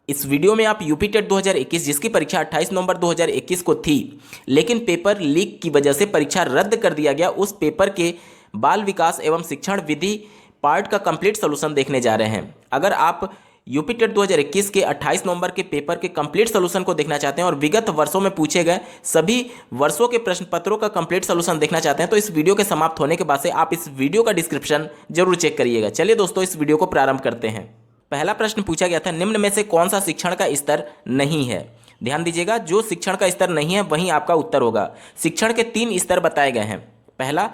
इस वीडियो में आप यूपी टेट 2021 जिसकी परीक्षा 28 नवंबर 2021 को थी, लेकिन पेपर लीक की वजह से परीक्षा रद्द कर दिया गया, उस पेपर के बाल विकास एवं शिक्षण विधि पार्ट का कंप्लीट सोल्यूशन देखने जा रहे हैं। अगर आप यूपी टेट 2021 के 28 नवंबर के पेपर के कंप्लीट सोल्यूशन को देखना चाहते हैं और विगत वर्षों में पूछे गए सभी वर्षों के प्रश्न पत्रों का कंप्लीट सोल्यूशन देखना चाहते हैं, तो इस वीडियो के समाप्त होने के बाद से आप इस वीडियो का डिस्क्रिप्शन जरूर चेक करिएगा। चलिए दोस्तों, इस वीडियो को प्रारंभ करते हैं। पहला प्रश्न पूछा गया था, निम्न में से कौन सा शिक्षण का स्तर नहीं है? ध्यान दीजिएगा, जो शिक्षण का स्तर नहीं है वहीं आपका उत्तर होगा। शिक्षण के 3 स्तर बताए गए हैं। पहला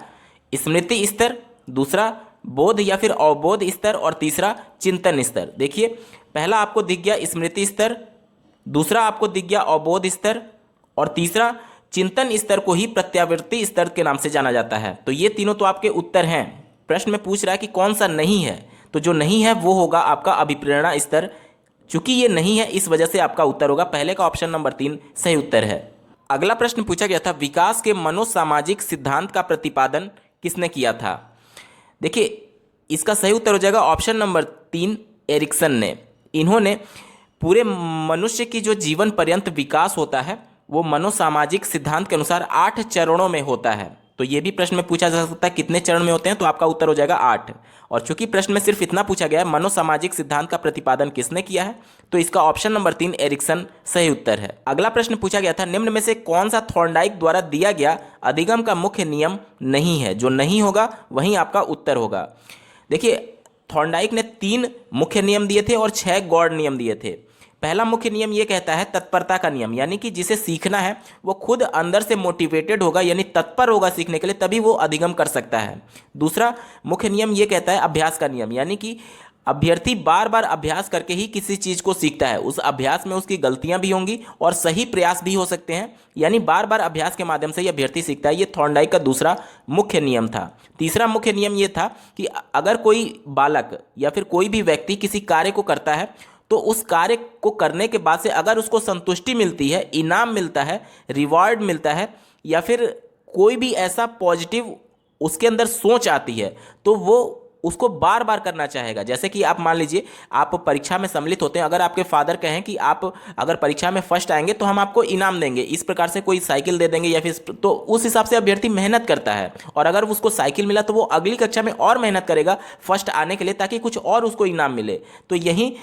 स्मृति स्तर, दूसरा बोध या फिर अवबोध स्तर और तीसरा चिंतन स्तर। देखिए, पहला आपको दिख गया स्मृति स्तर, दूसरा आपको दिख गया अवबोध स्तर और तीसरा चिंतन स्तर को ही प्रत्यावृत्ति स्तर के नाम से जाना जाता है। तो ये तीनों तो आपके उत्तर हैं। प्रश्न में पूछ रहा है कि कौन सा नहीं है, तो जो नहीं है वो होगा आपका अभिप्रेरणा स्तर। चूंकि ये नहीं है इस वजह से आपका उत्तर होगा पहले का ऑप्शन नंबर 3 सही उत्तर है। अगला प्रश्न पूछा गया था, विकास के मनोसामाजिक सिद्धांत का प्रतिपादन किसने किया था? देखिए, इसका सही उत्तर हो जाएगा ऑप्शन नंबर 3 एरिक्सन ने। इन्होंने पूरे मनुष्य की जो जीवन पर्यंत विकास होता है वो मनोसामाजिक सिद्धांत के अनुसार 8 चरणों में होता है। तो ये भी प्रश्न में पूछा जा सकता है कितने चरण में होते हैं, तो आपका उत्तर हो जाएगा 8। और चूंकि प्रश्न में सिर्फ इतना पूछा गया है मनोसामाजिक सिद्धांत का प्रतिपादन किसने किया है, तो इसका ऑप्शन नंबर 3 एरिक्सन सही उत्तर है। अगला प्रश्न पूछा गया था, निम्न में से कौन सा थॉर्नडाइक द्वारा दिया गया अधिगम का मुख्य नियम नहीं है? जो नहीं होगा वहीं आपका उत्तर होगा। देखिए, थॉर्नडाइक ने 3 मुख्य नियम दिए थे और 6 गौड़ नियम दिए थे। पहला मुख्य नियम ये कहता है तत्परता का नियम, यानी कि जिसे सीखना है वो खुद अंदर से मोटिवेटेड होगा, यानी तत्पर होगा सीखने के लिए, तभी वो अधिगम कर सकता है। दूसरा मुख्य नियम ये कहता है अभ्यास का नियम, यानी कि अभ्यर्थी बार बार अभ्यास करके ही किसी चीज़ को सीखता है। उस अभ्यास में उसकी गलतियां भी होंगी और सही प्रयास भी हो सकते हैं, यानी बार बार अभ्यास के माध्यम से ही अभ्यर्थी सीखता है। ये थॉर्नडाइक का दूसरा मुख्य नियम था। तीसरा मुख्य नियम ये था कि अगर कोई बालक या फिर कोई भी व्यक्ति किसी कार्य को करता है तो उस कार्य को करने के बाद से अगर उसको संतुष्टि मिलती है, इनाम मिलता है, रिवॉर्ड मिलता है या फिर कोई भी ऐसा पॉजिटिव उसके अंदर सोच आती है, तो वो उसको बार बार करना चाहेगा। जैसे कि आप मान लीजिए आप परीक्षा में सम्मिलित होते हैं, अगर आपके फादर कहें कि आप अगर परीक्षा में फर्स्ट आएंगे तो हम आपको इनाम देंगे, इस प्रकार से कोई साइकिल दे देंगे या फिर, तो उस हिसाब से अभ्यर्थी मेहनत करता है। और अगर उसको साइकिल मिला तो वो अगली कक्षा में और मेहनत करेगा फर्स्ट आने के लिए, ताकि कुछ और उसको इनाम मिले। तो यही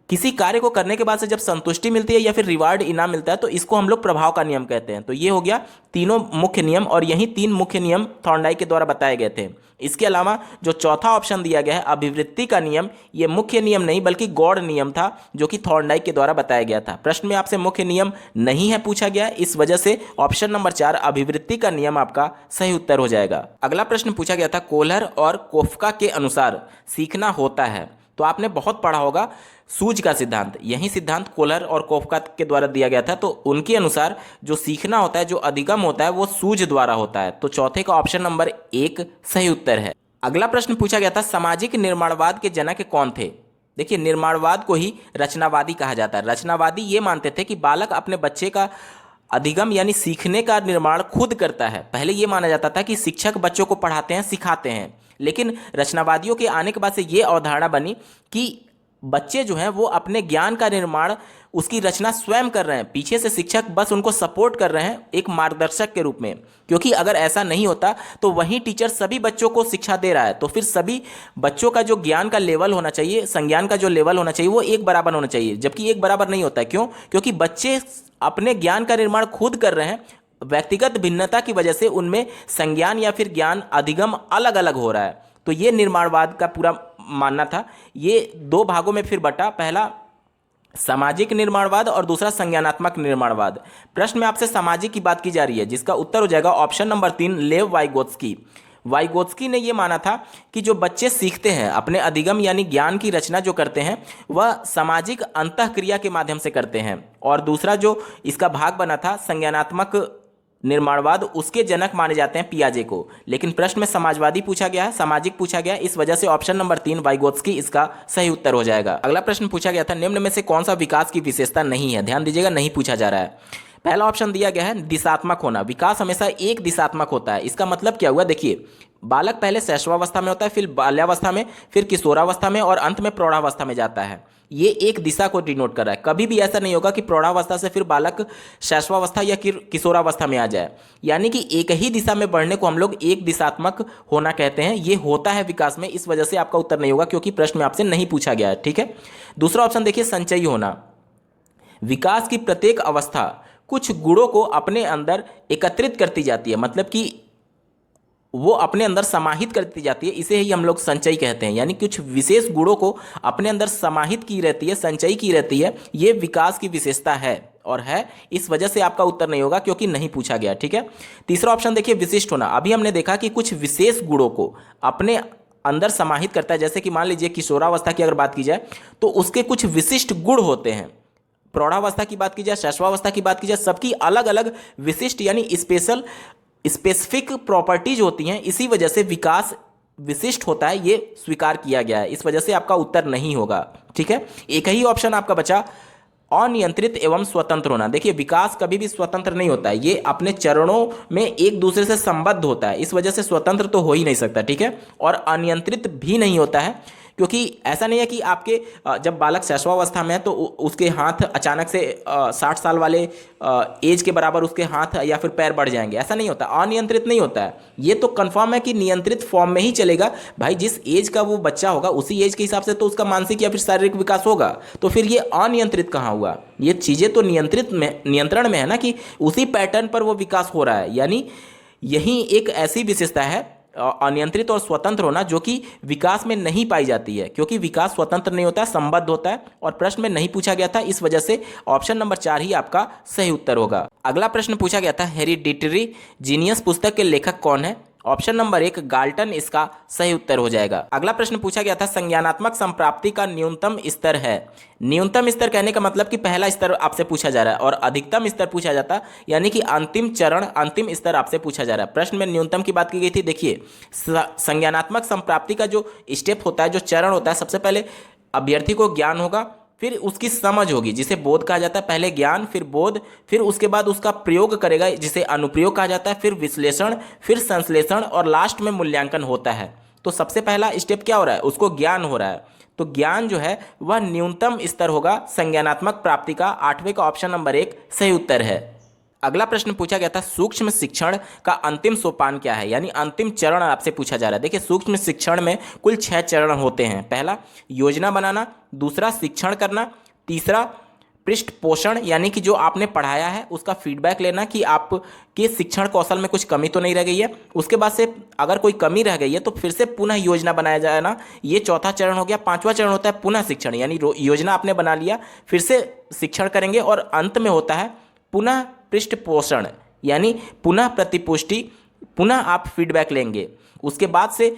किसी कार्य को करने के बाद से जब संतुष्टि मिलती है या फिर रिवार्ड इनाम मिलता है, तो इसको हम लोग प्रभाव का नियम कहते हैं। तो ये हो गया तीनों मुख्य नियम, और यही 3 मुख्य नियम थॉर्नडाइक के द्वारा बताए गए थे। इसके अलावा जो चौथा ऑप्शन दिया गया है अभिवृत्ति का नियम, ये मुख्य नियम नहीं बल्कि गौड़ नियम था, जो कि थॉर्नडाइक के द्वारा बताया गया था। प्रश्न में आपसे मुख्य नियम नहीं है पूछा गया, इस वजह से ऑप्शन नंबर 4 अभिवृत्ति का नियम आपका सही उत्तर हो जाएगा। अगला प्रश्न पूछा गया था, कोहलर और कोफ्का के अनुसार सीखना होता है। तो आपने बहुत पढ़ा होगा सूझ का सिद्धांत, यही सिद्धांत कोहलर और कोफ्का के द्वारा दिया गया था। तो उनके अनुसार जो सीखना होता है, जो अधिगम होता है, वो सूझ द्वारा होता है। तो चौथे का ऑप्शन नंबर 1 सही उत्तर है। अगला प्रश्न पूछा गया था, सामाजिक निर्माणवाद के जनक कौन थे? देखिए, निर्माणवाद को ही रचनावादी कहा जाता है। रचनावादी ये मानते थे कि बालक अपने बच्चे का अधिगम यानी सीखने का निर्माण खुद करता है। पहले ये माना जाता था कि शिक्षक बच्चों को पढ़ाते हैं, सिखाते हैं, लेकिन रचनावादियों के आने के बाद से ये अवधारणा बनी कि बच्चे जो हैं वो अपने ज्ञान का निर्माण, उसकी रचना स्वयं कर रहे हैं, पीछे से शिक्षक बस उनको सपोर्ट कर रहे हैं एक मार्गदर्शक के रूप में। क्योंकि अगर ऐसा नहीं होता तो वही टीचर सभी बच्चों को शिक्षा दे रहा है, तो फिर सभी बच्चों का जो ज्ञान का लेवल होना चाहिए, संज्ञान का जो लेवल होना चाहिए, वो एक बराबर होना चाहिए, जबकि एक बराबर नहीं होता है। क्यों? क्योंकि बच्चे अपने ज्ञान का निर्माण खुद कर रहे हैं, व्यक्तिगत भिन्नता की वजह से उनमें संज्ञान या फिर ज्ञान अधिगम अलग अलग हो रहा है। तो ये निर्माणवाद का पूरा मानना था। ये 2 भागों में फिर बटा, पहला सामाजिक निर्माणवाद और दूसरा संज्ञानात्मक निर्माणवाद। प्रश्न में आपसे सामाजिक की बात की जा रही है, जिसका उत्तर हो जाएगा ऑप्शन नंबर 3 लेव वाइगोत्स्की। वाइगोत्स्की ने यह माना था कि जो बच्चे सीखते हैं, अपने अधिगम यानी ज्ञान की रचना जो करते हैं, वह सामाजिक अंतःक्रिया के माध्यम से करते हैं। और दूसरा जो इसका भाग बना था संज्ञानात्मक निर्माणवाद, उसके जनक माने जाते हैं पियाजे को। लेकिन प्रश्न में समाजवादी पूछा गया है, सामाजिक पूछा गया, इस वजह से ऑप्शन नंबर 3 वाइगोत्स्की इसका सही उत्तर हो जाएगा। अगला प्रश्न पूछा गया था, निम्न में से कौन सा विकास की विशेषता नहीं है? ध्यान दीजिएगा, नहीं पूछा जा रहा है। पहला ऑप्शन दिया गया है दिशात्मक होना। विकास हमेशा एक दिशात्मक होता है। इसका मतलब क्या हुआ? देखिए, बालक पहले शैशवावस्था में होता है, फिर बाल्यावस्था में, फिर किशोरावस्था में और अंत में प्रौढ़ावस्था में जाता है। ये एक दिशा को डिनोट कर रहा है। कभी भी ऐसा नहीं होगा कि प्रौढ़ावस्था से फिर बालक शैशवावस्था या किशोरावस्था में आ जाए। यानी कि एक ही दिशा में बढ़ने को हम लोग एक दिशात्मक होना कहते हैं। ये होता है विकास में, इस वजह से आपका उत्तर नहीं होगा, क्योंकि प्रश्न में आपसे नहीं पूछा गया है। ठीक है, दूसरा ऑप्शन देखिए, संचयी होना। विकास की प्रत्येक अवस्था कुछ गुणों को अपने अंदर एकत्रित करती जाती है, मतलब कि वो अपने अंदर समाहित करती जाती है, इसे ही हम लोग संचयी कहते हैं। यानी कुछ विशेष गुणों को अपने अंदर समाहित की रहती है, संचयी की रहती है, ये विकास की विशेषता है और है। इस वजह से आपका उत्तर नहीं होगा, क्योंकि नहीं पूछा गया। ठीक है, तीसरा ऑप्शन देखिए, विशिष्ट होना। अभी हमने देखा कि कुछ विशेष गुणों को अपने अंदर समाहित करता है। जैसे कि मान लीजिए किशोरावस्था की अगर बात की जाए तो उसके कुछ विशिष्ट गुण होते हैं। प्रौढ़ावस्था की बात की जाए, शैशवावस्था की बात की जाए, सबकी अलग अलग विशिष्ट यानी स्पेसिफिक प्रॉपर्टीज होती हैं। इसी वजह से विकास विशिष्ट होता है, ये स्वीकार किया गया है। इस वजह से आपका उत्तर नहीं होगा। ठीक है, एक ही ऑप्शन आपका बचा, अनियंत्रित एवं स्वतंत्र होना। देखिए, विकास कभी भी स्वतंत्र नहीं होता है, ये अपने चरणों में एक दूसरे से संबद्ध होता है। इस वजह से स्वतंत्र तो हो ही नहीं सकता। ठीक है, और अनियंत्रित भी नहीं होता है, क्योंकि ऐसा नहीं है कि आपके जब बालक शैशवावस्था में है तो उसके हाथ अचानक से 60 साल वाले एज के बराबर उसके हाथ या फिर पैर बढ़ जाएंगे। ऐसा नहीं होता, अनियंत्रित नहीं होता है। ये तो कंफर्म है कि नियंत्रित फॉर्म में ही चलेगा। भाई, जिस एज का वो बच्चा होगा उसी एज के हिसाब से तो उसका मानसिक या फिर शारीरिक विकास होगा, तो फिर ये अनियंत्रित कहाँ हुआ? ये चीज़ें तो नियंत्रण में है ना, कि उसी पैटर्न पर वो विकास हो रहा है। यानी यही एक ऐसी विशेषता है अनियंत्रित और स्वतंत्र होना, जो कि विकास में नहीं पाई जाती है, क्योंकि विकास स्वतंत्र नहीं होता है, संबद्ध होता है, और प्रश्न में नहीं पूछा गया था। इस वजह से ऑप्शन नंबर 4 ही आपका सही उत्तर होगा। अगला प्रश्न पूछा गया था, हेरिडिटरी जीनियस पुस्तक के लेखक कौन है? ऑप्शन नंबर 1 गाल्टन इसका सही उत्तर हो जाएगा। अगला प्रश्न पूछा गया था, संज्ञानात्मक संप्राप्ति का न्यूनतम स्तर है। न्यूनतम स्तर कहने का मतलब कि पहला स्तर आपसे पूछा जा रहा है, और अधिकतम स्तर पूछा जाता, यानी कि अंतिम चरण, अंतिम स्तर आपसे पूछा जा रहा है। प्रश्न में न्यूनतम की बात की गई थी। देखिए, संज्ञानात्मक संप्राप्ति का जो स्टेप होता है, जो चरण होता है, सबसे पहले अभ्यर्थी को ज्ञान होगा, फिर उसकी समझ होगी जिसे बोध कहा जाता है। पहले ज्ञान, फिर बोध, फिर उसके बाद उसका प्रयोग करेगा जिसे अनुप्रयोग कहा जाता है, फिर विश्लेषण, फिर संश्लेषण, और लास्ट में मूल्यांकन होता है। तो सबसे पहला स्टेप क्या हो रहा है? उसको ज्ञान हो रहा है। तो ज्ञान जो है वह न्यूनतम स्तर होगा संज्ञानात्मक प्राप्ति का। 8वें का ऑप्शन नंबर 1 सही उत्तर है। अगला प्रश्न पूछा गया था, सूक्ष्म शिक्षण का अंतिम सोपान क्या है? यानी अंतिम चरण आपसे पूछा जा रहा है। देखिए, सूक्ष्म शिक्षण में कुल 6 चरण होते हैं। पहला योजना बनाना, दूसरा शिक्षण करना, तीसरा पृष्ठ पोषण, यानी कि जो आपने पढ़ाया है उसका फीडबैक लेना कि आपके शिक्षण कौशल में कुछ कमी तो नहीं रह गई है। उसके बाद से अगर कोई कमी रह गई है तो फिर से पुनः योजना बनाया जाना, ये चौथा चरण हो गया। 5वां चरण होता है पुनः शिक्षण, यानी योजना आपने बना लिया, फिर से शिक्षण करेंगे, और अंत में होता है पुनः पृष्ठ पोषण, यानी पुनः प्रतिपुष्टि, पुनः आप फीडबैक लेंगे। उसके बाद से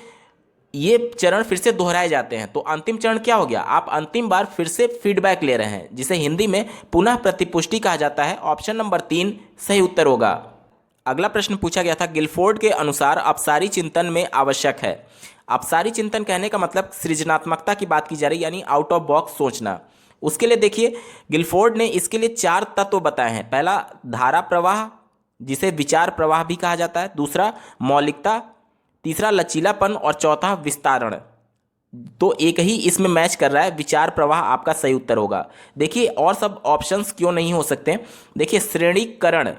ये चरण फिर से दोहराए जाते हैं। तो अंतिम चरण क्या हो गया? आप अंतिम बार फिर से फीडबैक ले रहे हैं, जिसे हिंदी में पुनः प्रतिपुष्टि कहा जाता है। ऑप्शन नंबर 3 सही उत्तर होगा। अगला प्रश्न पूछा गया था, गिलफोर्ड के अनुसार अपसारी चिंतन में आवश्यक है। अपसारी चिंतन कहने का मतलब सृजनात्मकता की बात की जा रही है, यानी आउट ऑफ बॉक्स सोचना। उसके लिए देखिए, गिलफोर्ड ने इसके लिए 4 तत्व बताए हैं। पहला धारा प्रवाह, जिसे विचार प्रवाह भी कहा जाता है, दूसरा मौलिकता, तीसरा लचीलापन, और चौथा विस्तारण। तो एक ही इसमें मैच कर रहा है, विचार प्रवाह आपका सही उत्तर होगा। देखिए, और सब ऑप्शंस क्यों नहीं हो सकते? देखिए, श्रेणीकरण,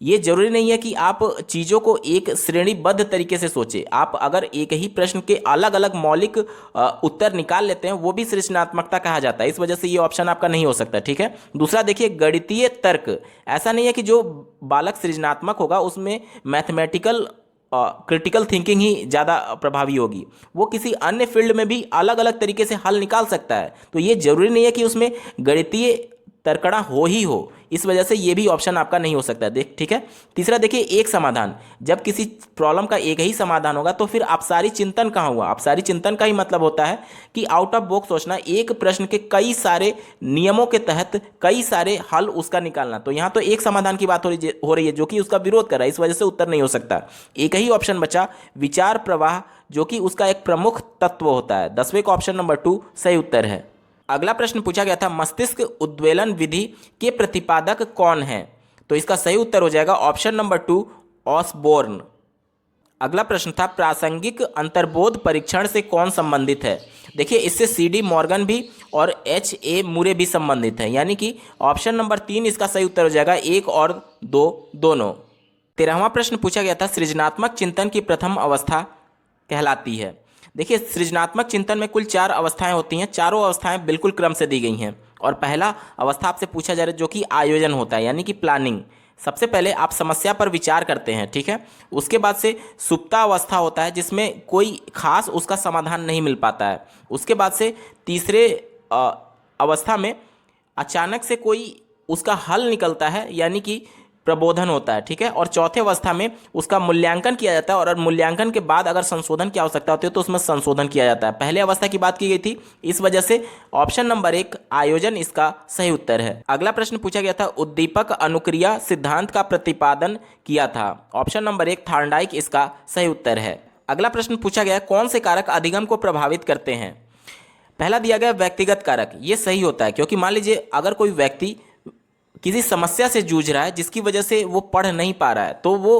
ये जरूरी नहीं है कि आप चीज़ों को एक श्रेणीबद्ध तरीके से सोचें। आप अगर एक ही प्रश्न के अलग अलग मौलिक उत्तर निकाल लेते हैं, वो भी सृजनात्मकता कहा जाता है। इस वजह से ये ऑप्शन आपका नहीं हो सकता। ठीक है, दूसरा देखिए, गणितीय तर्क, ऐसा नहीं है कि जो बालक सृजनात्मक होगा उसमें मैथमेटिकल क्रिटिकल थिंकिंग ही ज़्यादा प्रभावी होगी, वो किसी अन्य फील्ड में भी अलग अलग तरीके से हल निकाल सकता है। तो ये जरूरी नहीं है कि उसमें गणितीय तर्कणा हो ही हो। इस वजह से ये भी ऑप्शन आपका नहीं हो सकता। ठीक है, तीसरा देखिए, एक समाधान, जब किसी प्रॉब्लम का एक ही समाधान होगा तो फिर अपसारी चिंतन कहाँ हुआ? अपसारी चिंतन का ही मतलब होता है कि आउट ऑफ बॉक्स सोचना, एक प्रश्न के कई सारे नियमों के तहत कई सारे हल उसका निकालना। तो यहाँ तो एक समाधान की बात हो रही है जो कि उसका विरोध कर रहा है, इस वजह से उत्तर नहीं हो सकता। एक ही ऑप्शन बचा, विचार प्रवाह, जो कि उसका एक प्रमुख तत्व होता है। 10वें का ऑप्शन नंबर 2 सही उत्तर है। अगला प्रश्न पूछा गया था, मस्तिष्क उद्वेलन विधि के प्रतिपादक कौन है? तो इसका सही उत्तर हो जाएगा ऑप्शन नंबर 2 ऑसबोर्न। अगला प्रश्न था प्रासंगिक अंतर्बोध परीक्षण से कौन संबंधित है। देखिए इससे CD मॉर्गन भी और HA मुरे भी संबंधित है, यानी कि ऑप्शन नंबर 3 इसका सही उत्तर हो जाएगा, 1 और 2 दोनों। 13वां प्रश्न पूछा गया था सृजनात्मक चिंतन की प्रथम अवस्था कहलाती है। देखिए सृजनात्मक चिंतन में कुल 4 अवस्थाएं होती हैं, चारों अवस्थाएं बिल्कुल क्रम से दी गई हैं और पहला अवस्था आपसे पूछा जा रहा है जो कि आयोजन होता है, यानी कि प्लानिंग। सबसे पहले आप समस्या पर विचार करते हैं, ठीक है। उसके बाद से सुप्तावस्था होता है जिसमें कोई खास उसका समाधान नहीं मिल पाता है। उसके बाद से तीसरे अवस्था में अचानक से कोई उसका हल निकलता है, यानी कि प्रबोधन होता है, ठीक है। और चौथे अवस्था में उसका मूल्यांकन किया जाता है और मूल्यांकन के बाद अगर संशोधन की आवश्यकता होती है तो उसमें संशोधन किया जाता है। पहले अवस्था की बात की गई थी, इस वजह से ऑप्शन नंबर 1 आयोजन इसका सही उत्तर है। अगला प्रश्न पूछा गया था उद्दीपक अनुक्रिया सिद्धांत का प्रतिपादन किया था। ऑप्शन नंबर 1 थार्नडाइक इसका सही उत्तर है। अगला प्रश्न पूछा गया कौन से कारक अधिगम को प्रभावित करते हैं। पहला दिया गया व्यक्तिगत कारक, ये सही होता है क्योंकि मान लीजिए अगर कोई व्यक्ति किसी समस्या से जूझ रहा है जिसकी वजह से वो पढ़ नहीं पा रहा है तो वो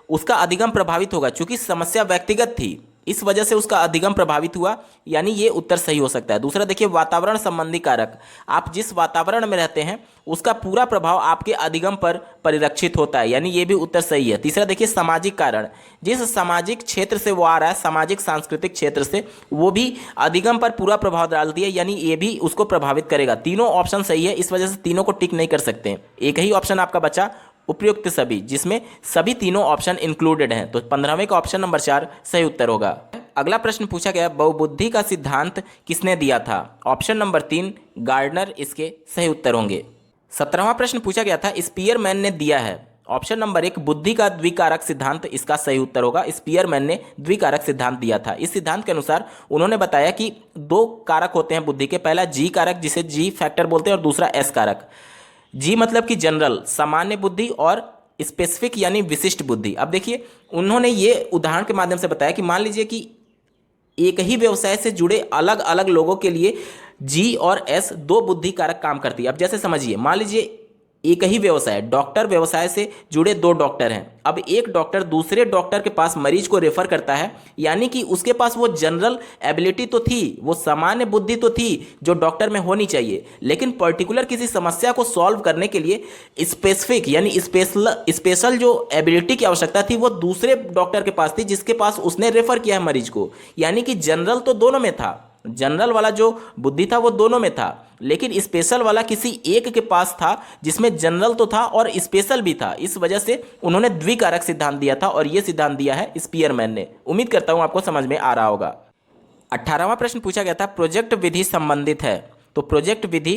उसका अधिगम प्रभावित होगा, क्योंकि समस्या व्यक्तिगत थी इस वजह से उसका अधिगम प्रभावित हुआ, यानी ये उत्तर सही हो सकता है। दूसरा देखिए वातावरण संबंधी कारक, आप जिस वातावरण में रहते हैं उसका पूरा प्रभाव आपके अधिगम पर परिलक्षित होता है, यानी ये भी उत्तर सही है। तीसरा देखिए सामाजिक कारण, जिस सामाजिक क्षेत्र से वो आ रहा है, सामाजिक सांस्कृतिक क्षेत्र से, वो भी अधिगम पर पूरा प्रभाव डालती है, यानी ये भी उसको प्रभावित करेगा। तीनों ऑप्शन सही है, इस वजह से तीनों को टिक नहीं कर सकते। एक ही ऑप्शन आपका बचा उपयुक्त सभी, जिसमें सभी तीनों ऑप्शन इंक्लूडेड हैं, तो 15वें का ऑप्शन नंबर 4 सही उत्तर होगा। अगला प्रश्न पूछा गया बहुबुद्धि का सिद्धांत किसने दिया था। ऑप्शन नंबर 3 गार्डनर इसके सही उत्तर होंगे। 17वां प्रश्न पूछा गया था स्पीयरमैन ने दिया है। ऑप्शन नंबर 1 बुद्धि का द्विकारक सिद्धांत इसका सही उत्तर होगा। स्पीयरमैन ने द्विकारक सिद्धांत दिया था। इस सिद्धांत के अनुसार उन्होंने बताया कि 2 कारक होते हैं बुद्धि के, पहला जी कारक जिसे जी फैक्टर बोलते हैं और दूसरा एस कारक। जी मतलब कि जनरल सामान्य बुद्धि और स्पेसिफिक यानी विशिष्ट बुद्धि। अब देखिए उन्होंने ये उदाहरण के माध्यम से बताया कि मान लीजिए कि एक ही व्यवसाय से जुड़े अलग अलग लोगों के लिए जी और एस 2 बुद्धि कारक काम करती है। अब जैसे समझिए मान लीजिए एक ही व्यवसाय, डॉक्टर व्यवसाय से जुड़े 2 डॉक्टर हैं। अब एक डॉक्टर दूसरे डॉक्टर के पास मरीज को रेफर करता है, यानी कि उसके पास वो जनरल एबिलिटी तो थी, वो सामान्य बुद्धि तो थी जो डॉक्टर में होनी चाहिए, लेकिन पर्टिकुलर किसी समस्या को सॉल्व करने के लिए स्पेसिफिक यानी स्पेशल जो एबिलिटी की आवश्यकता थी वो दूसरे डॉक्टर के पास थी जिसके पास उसने रेफर किया है मरीज को। यानी कि जनरल तो दोनों में था, जनरल वाला जो बुद्धि था वो दोनों में था, लेकिन स्पेशल वाला किसी एक के पास था जिसमें जनरल तो था और स्पेशल भी था। इस वजह से उन्होंने द्विकारक सिद्धांत दिया था और यह सिद्धांत दिया है स्पीयरमैन ने। उम्मीद करता हूं आपको समझ में आ रहा होगा। 18वां प्रश्न पूछा गया था प्रोजेक्ट विधि संबंधित है, तो प्रोजेक्ट विधि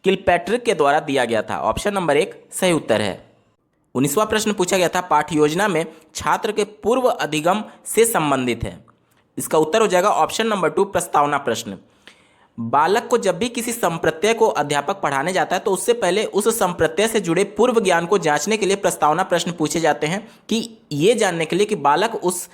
किलपैट्रिक के द्वारा दिया गया था। ऑप्शन नंबर 1 सही उत्तर है। 19वां प्रश्न पूछा गया था पाठ्य योजना में छात्र के पूर्व अधिगम से संबंधित है। इसका उत्तर हो जाएगा ऑप्शन नंबर 2 प्रस्तावना प्रश्न। बालक को जब भी किसी संप्रत्यय को अध्यापक पढ़ाने जाता है तो उससे पहले उस संप्रत्यय से जुड़े पूर्व ज्ञान को जांचने के लिए प्रस्तावना प्रश्न पूछे जाते हैं कि ये जानने के लिए कि बालक उस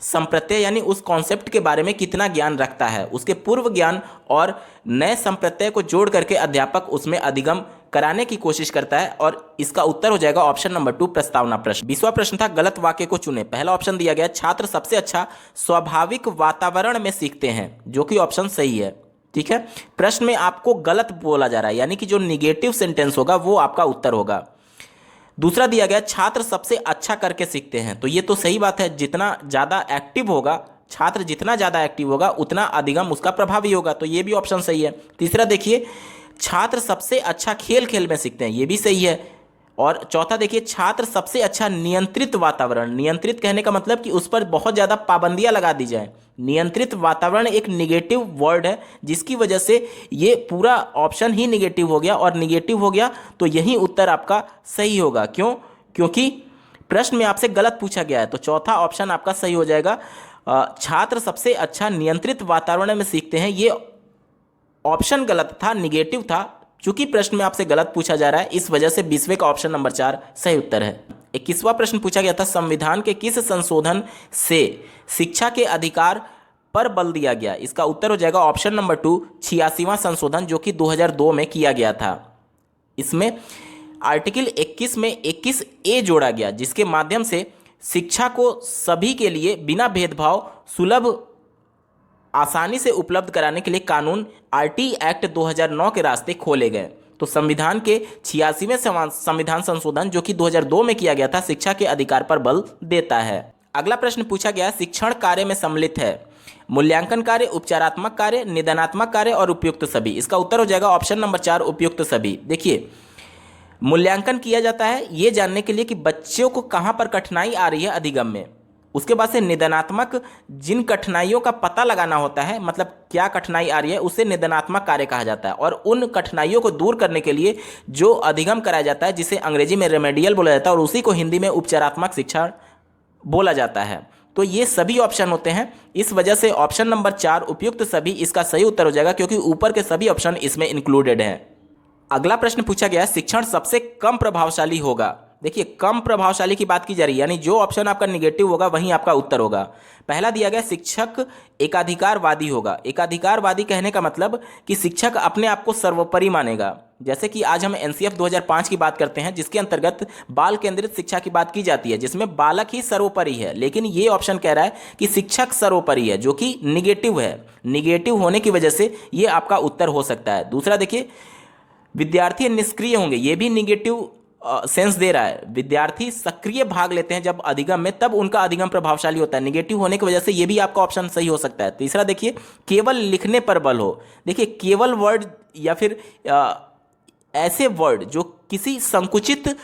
संप्रत्यय यानी उस कॉन्सेप्ट के बारे में कितना ज्ञान रखता है। उसके पूर्व ज्ञान और नए संप्रत्यय को जोड़ करके अध्यापक उसमें अधिगम कराने की कोशिश करता है और इसका उत्तर हो जाएगा ऑप्शन नंबर 2 प्रस्तावना प्रश्न। 20वां प्रश्न था गलत वाक्य को चुने। पहला ऑप्शन दिया गया छात्र सबसे अच्छा स्वाभाविक वातावरण में सीखते हैं, जो कि ऑप्शन सही है। ठीक है, प्रश्न में आपको गलत बोला जा रहा है, यानी कि जो निगेटिव सेंटेंस होगा वो आपका उत्तर होगा। दूसरा दिया गया छात्र सबसे अच्छा करके सीखते हैं, तो ये तो सही बात है, जितना ज़्यादा एक्टिव होगा छात्र, जितना ज़्यादा एक्टिव होगा उतना अधिगम उसका प्रभावी होगा, तो ये भी ऑप्शन सही है। तीसरा देखिए छात्र सबसे अच्छा खेल खेल में सीखते हैं, ये भी सही है। और चौथा देखिए छात्र सबसे अच्छा नियंत्रित वातावरण, नियंत्रित कहने का मतलब कि उस पर बहुत ज़्यादा पाबंदियां लगा दी जाए। नियंत्रित वातावरण एक निगेटिव वर्ड है जिसकी वजह से ये पूरा ऑप्शन ही निगेटिव हो गया, और निगेटिव हो गया तो यही उत्तर आपका सही होगा। क्यों? क्योंकि प्रश्न में आपसे गलत पूछा गया है, तो चौथा ऑप्शन आपका सही हो जाएगा। छात्र सबसे अच्छा नियंत्रित वातावरण में सीखते हैं, ये ऑप्शन गलत था, निगेटिव था। चूंकि प्रश्न में आपसे गलत पूछा जा रहा है इस वजह से 20वें का ऑप्शन नंबर 4 सही उत्तर है। 21वां प्रश्न पूछा गया था संविधान के किस संशोधन से शिक्षा के अधिकार पर बल दिया गया। इसका उत्तर हो जाएगा ऑप्शन नंबर 2 86वां संशोधन, जो कि 2002 में किया गया था। इसमें आर्टिकल 21 में 21A जोड़ा गया जिसके माध्यम से शिक्षा को सभी के लिए बिना भेदभाव सुलभ आसानी से उपलब्ध कराने के लिए कानून आरटी एक्ट 2009 के रास्ते खोले गए। तो संविधान के 86वें संविधान संशोधन जो कि 2002 में किया गया था, शिक्षा के अधिकार पर बल देता है। अगला प्रश्न पूछा गया, शिक्षण कार्य में सम्मिलित है मूल्यांकन कार्य, उपचारात्मक कार्य, निदानात्मक कार्य और उपयुक्त सभी। इसका उत्तर हो जाएगा ऑप्शन नंबर 4 उपयुक्त सभी। देखिए, मूल्यांकन किया जाता है ये जानने के लिए कि बच्चों को कहाँ पर कठिनाई आ रही है अधिगम में। उसके बाद से निदानात्मक, जिन कठिनाइयों का पता लगाना होता है, मतलब क्या कठिनाई आ रही है, उसे निदानात्मक कार्य कहा जाता है। और उन कठिनाइयों को दूर करने के लिए जो अधिगम कराया जाता है, जिसे अंग्रेजी में रेमेडियल बोला जाता है और उसी को हिंदी में उपचारात्मक शिक्षा बोला जाता है। तो ये सभी ऑप्शन होते हैं। इस वजह से ऑप्शन नंबर 4 उपयुक्त सभी इसका सही उत्तर हो जाएगा, क्योंकि ऊपर के सभी ऑप्शन इसमें इंक्लूडेड हैं। अगला प्रश्न पूछा गया, शिक्षण सबसे कम प्रभावशाली होगा। देखिए, कम प्रभावशाली की बात की जा रही है, यानी जो ऑप्शन आपका निगेटिव होगा वहीं आपका उत्तर होगा। पहला दिया गया, शिक्षक एकाधिकारवादी होगा। एकाधिकारवादी कहने का मतलब कि शिक्षक अपने आप को सर्वोपरि मानेगा। जैसे कि आज हम एनसीएफ 2005 की बात करते हैं, जिसके अंतर्गत बाल केंद्रित शिक्षा की बात की जाती है, जिसमें बालक ही सर्वोपरि है। लेकिन ये ऑप्शन कह रहा है कि शिक्षक सर्वोपरि है, जो कि निगेटिव है। निगेटिव होने की वजह से ये आपका उत्तर हो सकता है। दूसरा देखिए, विद्यार्थी निष्क्रिय होंगे, ये भी निगेटिव सेंस दे रहा है। विद्यार्थी सक्रिय भाग लेते हैं जब अधिगम में, तब उनका अधिगम प्रभावशाली होता है। निगेटिव होने की वजह से ये भी आपका ऑप्शन सही हो सकता है। तीसरा देखिए, केवल लिखने पर बल हो। देखिए, केवल वर्ड या फिर ऐसे वर्ड जो किसी संकुचित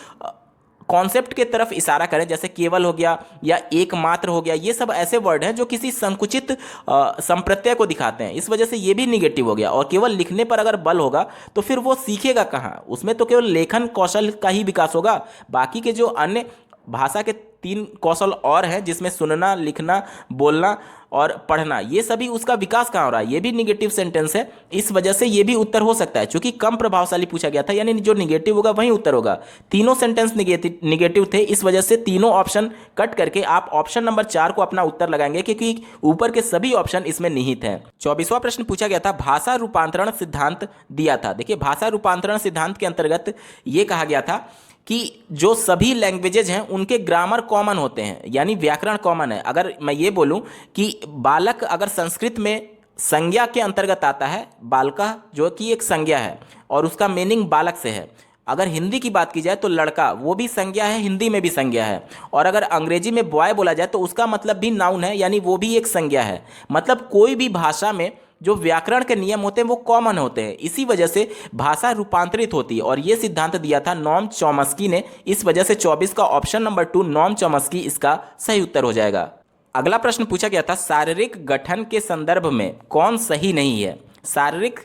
कॉन्सेप्ट के तरफ इशारा करें, जैसे केवल हो गया या एकमात्र हो गया, ये सब ऐसे वर्ड हैं जो किसी संकुचित संप्रत्यय को दिखाते हैं। इस वजह से ये भी निगेटिव हो गया। और केवल लिखने पर अगर बल होगा तो फिर वो सीखेगा कहाँ? उसमें तो केवल लेखन कौशल का ही विकास होगा। बाकी के जो अन्य भाषा के 3 कौशल और हैं, जिसमें सुनना, लिखना, बोलना और पढ़ना, ये सभी उसका विकास कहाँ हो रहा है? ये भी निगेटिव सेंटेंस है। इस वजह से ये भी उत्तर हो सकता है, क्योंकि कम प्रभावशाली पूछा गया था, यानी जो निगेटिव होगा वही उत्तर होगा। तीनों सेंटेंस निगेटिव थे, इस वजह से तीनों ऑप्शन कट करके आप ऑप्शन नंबर 4 को अपना उत्तर लगाएंगे, क्योंकि ऊपर के सभी ऑप्शन इसमें निहित हैं। 24वां प्रश्न पूछा गया था, भाषा रूपांतरण सिद्धांत दिया था। देखिए, भाषा रूपांतरण सिद्धांत के अंतर्गत ये कहा गया था कि जो सभी लैंग्वेजेज हैं उनके ग्रामर कॉमन होते हैं, यानी व्याकरण कॉमन है। अगर मैं ये बोलूं कि बालक अगर संस्कृत में संज्ञा के अंतर्गत आता है, बालका जो कि एक संज्ञा है और उसका मीनिंग बालक से है। अगर हिंदी की बात की जाए तो लड़का, वो भी संज्ञा है, हिंदी में भी संज्ञा है। और अगर अंग्रेजी में बॉय बोला जाए तो उसका मतलब भी नाउन है, यानी वो भी एक संज्ञा है। मतलब कोई भी भाषा में जो व्याकरण के नियम होते हैं वो कॉमन होते हैं। इसी वजह से भाषा रूपांतरित होती है, और ये सिद्धांत दिया था नॉम चॉम्स्की ने। इस वजह से 24 का ऑप्शन नंबर 2 नॉम चॉम्स्की इसका सही उत्तर हो जाएगा। अगला प्रश्न पूछा गया था, शारीरिक गठन के संदर्भ में कौन सही नहीं है? शारीरिक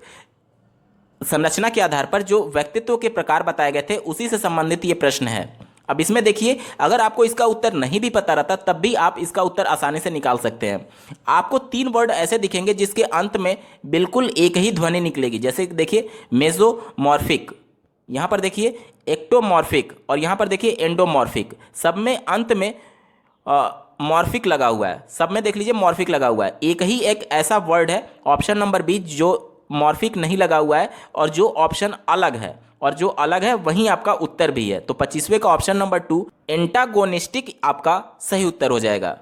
संरचना के आधार पर जो व्यक्तित्व के प्रकार बताए गए थे उसी से संबंधित ये प्रश्न है। अब इसमें देखिए, अगर आपको इसका उत्तर नहीं भी पता रहता तब भी आप इसका उत्तर आसानी से निकाल सकते हैं। आपको 3 वर्ड ऐसे दिखेंगे जिसके अंत में बिल्कुल एक ही ध्वनि निकलेगी। जैसे देखिए, मेसोमॉर्फिक, यहाँ पर देखिए एक्टोमॉर्फिक, और यहाँ पर देखिए एंडोमॉर्फिक। सब में अंत में मॉर्फिक लगा हुआ है। सब में देख लीजिए मॉर्फिक लगा हुआ है। एक ही एक ऐसा वर्ड है ऑप्शन नंबर 20 जो मॉर्फिक नहीं लगा हुआ है, और जो ऑप्शन अलग है, और जो अलग है वहीं आपका उत्तर भी है। तो 25वें का ऑप्शन नंबर 2 एंटागोनिस्टिक आपका सही उत्तर हो जाएगा।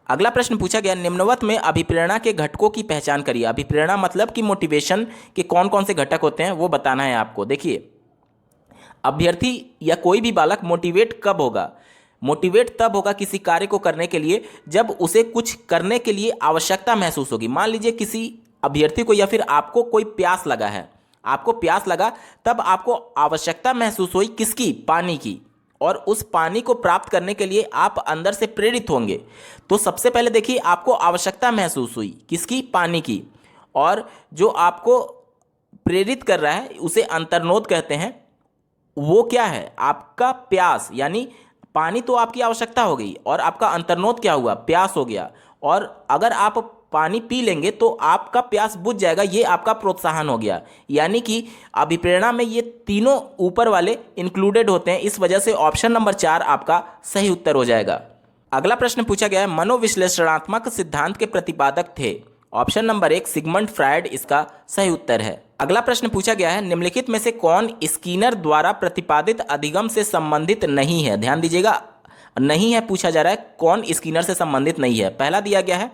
अगला प्रश्न पूछा गया, निम्नवत में अभिप्रेरणा के घटकों की पहचान करिए। अभिप्रेरणा मतलब कि मोटिवेशन के कौन कौन से घटक होते हैं वो बताना है आपको। देखिए, अभ्यर्थी या कोई भी बालक मोटिवेट कब होगा? मोटिवेट तब होगा किसी कार्य को करने के लिए जब उसे कुछ करने के लिए आवश्यकता महसूस होगी। मान लीजिए किसी अभ्यर्थी को या फिर आपको कोई प्यास लगा है, आपको प्यास लगा, तब आपको आवश्यकता महसूस हुई किसकी? पानी की। और उस पानी को प्राप्त करने के लिए आप अंदर से प्रेरित होंगे। तो सबसे पहले देखिए, आपको आवश्यकता महसूस हुई किसकी? पानी की। और जो आपको प्रेरित कर रहा है उसे अंतर्नोद कहते हैं। वो क्या है? आपका प्यास, यानी पानी तो आपकी आवश्यकता हो गई, और आपका अंतर्नोद क्या हुआ? प्यास हो गया। और अगर आप पानी पी लेंगे तो आपका प्यास बुझ जाएगा, ये आपका प्रोत्साहन हो गया। यानी कि अभिप्रेरणा में ये तीनों ऊपर वाले इंक्लूडेड होते हैं। इस वजह से ऑप्शन नंबर 4 आपका सही उत्तर हो जाएगा। अगला प्रश्न पूछा गया है, मनोविश्लेषणात्मक सिद्धांत के प्रतिपादक थे। ऑप्शन नंबर 1 सिगमंड फ्रायड इसका सही उत्तर है। अगला प्रश्न पूछा गया है, निम्नलिखित में से कौन स्किनर द्वारा प्रतिपादित अधिगम से संबंधित नहीं है? ध्यान दीजिएगा, नहीं है पूछा जा रहा है, कौन स्किनर से संबंधित नहीं है। पहला दिया गया है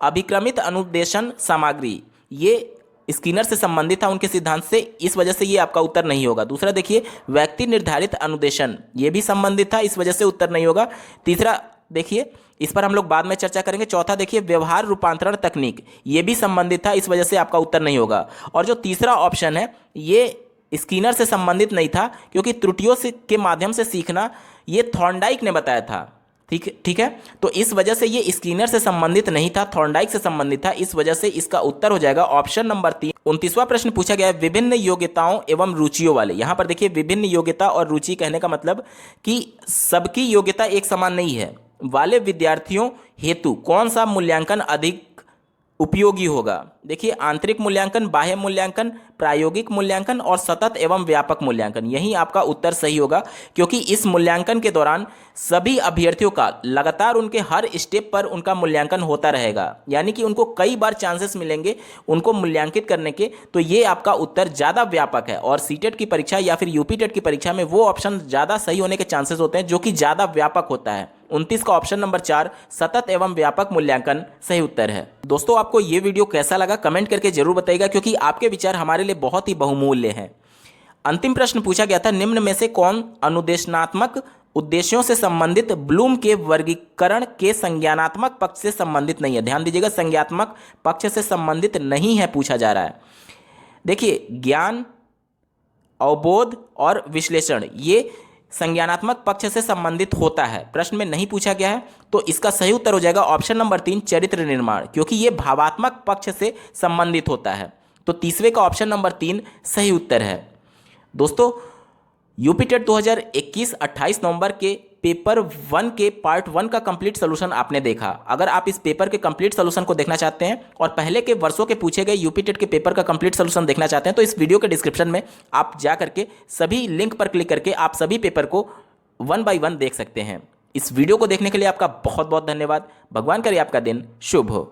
अभिक्रमित अनुदेशन सामग्री, ये स्किनर से संबंधित था उनके सिद्धांत से, इस वजह से ये आपका उत्तर नहीं होगा। दूसरा देखिए व्यक्ति निर्धारित अनुदेशन, ये भी संबंधित था, इस वजह से उत्तर नहीं होगा। तीसरा देखिए इस पर हम लोग बाद में चर्चा करेंगे। चौथा देखिए व्यवहार रूपांतरण तकनीक, ये भी संबंधित था, इस वजह से आपका उत्तर नहीं होगा। और जो तीसरा ऑप्शन है ये स्किनर से संबंधित नहीं था, क्योंकि त्रुटियों से के माध्यम से सीखना ये थॉर्नडाइक ने बताया था। ठीक है, तो इस वजह से ये स्किनर से संबंधित नहीं था, थॉर्नडाइक से संबंधित था, इस वजह से इसका उत्तर हो जाएगा ऑप्शन नंबर 3। 29वां प्रश्न पूछा गया है विभिन्न योग्यताओं एवं रुचियों वाले। यहां पर देखिए विभिन्न योग्यता और रुचि कहने का मतलब कि सबकी योग्यता एक समान नहीं है, वाले विद्यार्थियों हेतु कौन सा मूल्यांकन अधिक उपयोगी होगा। देखिए आंतरिक मूल्यांकन, बाह्य मूल्यांकन, प्रायोगिक मूल्यांकन और सतत एवं व्यापक मूल्यांकन, यही आपका उत्तर सही होगा, क्योंकि इस मूल्यांकन के दौरान सभी अभ्यर्थियों का लगातार उनके हर स्टेप पर उनका मूल्यांकन होता रहेगा, यानी कि उनको कई बार चांसेस मिलेंगे उनको मूल्यांकित करने के। तो ये आपका उत्तर ज़्यादा व्यापक है, और सीटेट की परीक्षा या फिर यूपी टेट की परीक्षा में वो ऑप्शन ज़्यादा सही होने के चांसेस होते हैं जो कि ज़्यादा व्यापक होता है। 29 का ऑप्शन नंबर 4 सतत एवं व्यापक मूल्यांकन सही उत्तर है। दोस्तों आपको ये वीडियो कैसा लगा कमेंट करके जरूर बताइएगा, क्योंकि आपके विचार हमारे लिए बहुत ही बहुमूल्य हैं। अंतिम प्रश्न पूछा गया था निम्न में से कौन अनुदेशनात्मक उद्देश्यों से संबंधित ब्लूम के वर्गीकरण के संज्ञानात्मक पक्ष से संबंधित नहीं है। ध्यान दीजिएगा संज्ञात्मक पक्ष से संबंधित नहीं है पूछा जा रहा है। देखिए ज्ञान, अवबोध और विश्लेषण ये संज्ञानात्मक पक्ष से संबंधित होता है, प्रश्न में नहीं पूछा गया है, तो इसका सही उत्तर हो जाएगा ऑप्शन नंबर 3 चरित्र निर्माण, क्योंकि ये भावात्मक पक्ष से संबंधित होता है। तो तीसरे का ऑप्शन नंबर 3 सही उत्तर है। दोस्तों यूपी टेट 2021 28 नवंबर के पेपर 1 के पार्ट 1 का कंप्लीट सोल्यूशन आपने देखा। अगर आप इस पेपर के कंप्लीट सोल्यूशन को देखना चाहते हैं और पहले के वर्षों के पूछे गए यूपी टेट के पेपर का कंप्लीट सोल्यूशन देखना चाहते हैं, तो इस वीडियो के डिस्क्रिप्शन में आप जा करके सभी लिंक पर क्लिक करके आप सभी पेपर को 1 बाय 1 देख सकते हैं। इस वीडियो को देखने के लिए आपका बहुत बहुत धन्यवाद। भगवान करे आपका दिन शुभ हो।